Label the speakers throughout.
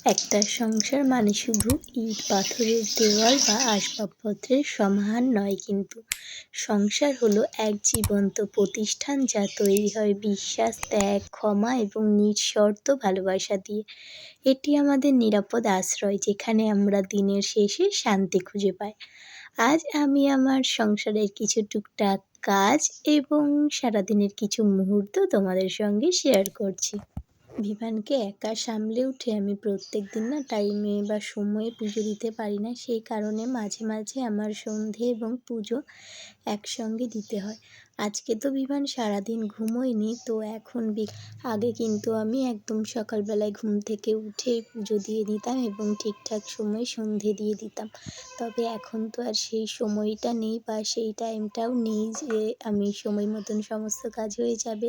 Speaker 1: একটা সংসার মানে শুধু ইট পাথরের দেওয়াল বা আসবাবপত্রের সমাহার নয়, কিন্তু সংসার হলো এক জীবন্ত প্রতিষ্ঠান যা তৈরি হয় বিশ্বাস, ত্যাগ, ক্ষমা এবং নিঃশর্ত ভালোবাসা দিয়ে। এটি আমাদের নিরাপদ আশ্রয়, যেখানে আমরা দিনের শেষে শান্তি খুঁজে পাই। আজ আমি আমার সংসারের কিছু টুকটাক কাজ এবং সারাদিনের কিছু মুহূর্ত তোমাদের সঙ্গে শেয়ার করছি। বিভানকে একা সামলে উঠে আমি প্রত্যেকদিন না টাইমে বা সময়ে পুজো দিতে পারি না। সেই কারণে মাঝে মাঝে আমার সন্ধে এবং পুজো একসঙ্গে দিতে হয়। আজকে তো বিভান সারাদিন ঘুমোয়নি, তো এখন আগে কিন্তু আমি একদম সকালবেলায় ঘুম থেকে উঠেই পুজো দিয়ে দিতাম এবং ঠিকঠাক সময়ে সন্ধে দিয়ে দিতাম। তবে এখন তো আর সেই সময়টা নেই বা সেই টাইমটাও নেই যে আমি সময় মতন সমস্ত কাজ হয়ে যাবে।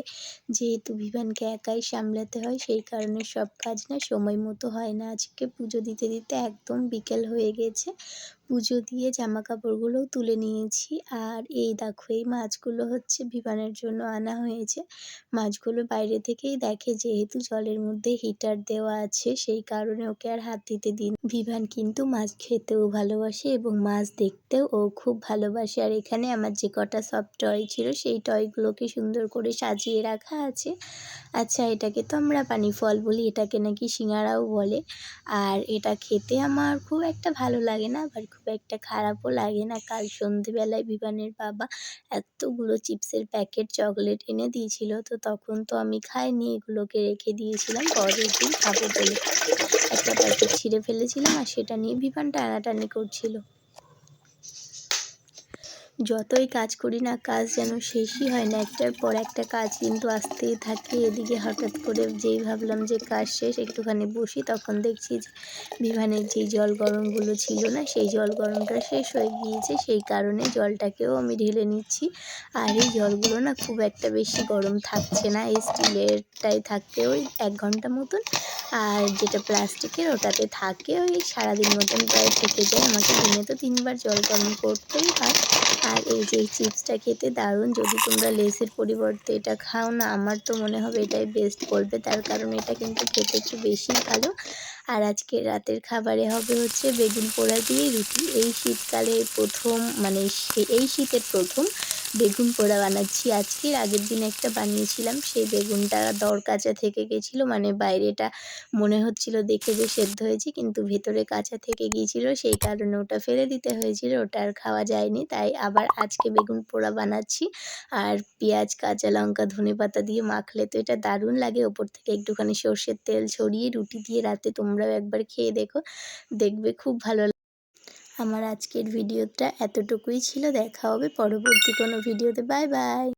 Speaker 1: যেহেতু বিভানকে একাই সামলাতে হয়, সেই কারণে সব কাজ না সময় মতো হয় না। আজকে পুজো দিতে দিতে একদম বিকেল হয়ে গেছে। পুজো দিয়ে জামা কাপড়গুলোও তুলে নিয়েছি। আর এই দেখো, এই মাছগুলো হচ্ছে বিভানের জন্য আনা হয়েছে। মাছগুলো বাইরে থেকেই দেখে, যেহেতু জলের মধ্যে হিটার দেওয়া আছে সেই কারণে ওকে আর হাত দিতে দিন। বিভান কিন্তু মাছ খেতেও ভালোবাসে এবং মাছ দেখতেও ও খুব ভালোবাসে। আর এখানে আমার যে কটা সব টয় ছিল সেই টয়গুলোকে সুন্দর করে সাজিয়ে রাখা আছে। আচ্ছা, এটাকে তো আমরা পানি ফল বলি, এটাকে নাকি সিঙাড়াও বলে। আর এটা খেতে আমার খুব একটা ভালো লাগে না, আবার খুব একটা খারাপও লাগে না। কাল সন্ধেবেলায় বিভানের বাবা এতগুলো চিপসের প্যাকেট, চকলেট এনে দিয়েছিল, তো তখন তো আমি খাইনি, এগুলোকে রেখে দিয়েছিলাম পরের দিন খাবো বলে। একটা প্যাকেট ছিঁড়ে ফেলেছিলাম আর সেটা নিয়ে বিভান টানাটানি করছিল। যতই কাজ করি না, কাজ যেন শেষই হয় না, একটার পর একটা কাজ কিন্তু আসতেই থাকে। এদিকে হঠাৎ করে যেই ভাবলাম যে কাজ শেষ, একটুখানি বসি, তখন দেখছি যে বিভানের যেই জল গরমগুলো ছিল না, সেই জল গরমটা শেষ হয়ে গিয়েছে। সেই কারণে জলটাকেও আমি ঢেলে নিচ্ছি। আর এই জলগুলো না খুব একটা বেশি গরম থাকছে না, এই স্টিলেরটাই থাকে ওই 1 ঘন্টা মতন। আর যেটা প্লাস্টিকের ওটাতে থাকে ওই সারাদিন মতন প্রায় থেকে যায়। আমাকে দিনে তো 3 বার জল গরম করতেই হয়। আর এই যে এই চিপসটা খেতে দারুণ। যদি তোমরা লেসের পরিবর্তে এটা খাও না, আমার তো মনে হবে এটাই বেস্ট বলবে, তার কারণ এটা কিন্তু খেতে একটু বেশিই ভালো। আর আজকে রাতের খাবারে হবে হচ্ছে বেগুন পোড়া দিয়ে রুটি। এই শীতকালে প্রথম, মানে এই শীতের প্রথম বেগুন পোড়া বানাচ্ছি আজকে। আগের দিন একটা বানিয়েছিলাম, সেই বেগুনটা দরকাচা থেকে গেছিলো, মানে বাইরেটা মনে হচ্ছিল দেখে যে সেদ্ধ হয়েছে, কিন্তু ভেতরে কাঁচা থেকে গিয়েছিল, সেই কারণে ওটা ফেলে দিতে হয়েছিল, ওটা আর খাওয়া যায়নি। তাই আবার আজকে বেগুন পোড়া বানাচ্ছি। আর পেঁয়াজ, কাঁচা লঙ্কা, ধনেপাতা দিয়ে মাখলে তো এটা দারুণ লাগে। ওপর থেকে একটুখানি সর্ষের তেল ছড়িয়ে রুটি দিয়ে রাতে তোমরাও একবার খেয়ে দেখো, দেখবে খুব ভালো। আমার আজকের ভিডিওটা এতটুকুই ছিল। দেখা হবে পরবর্তী কোনো ভিডিওতে। Bye bye.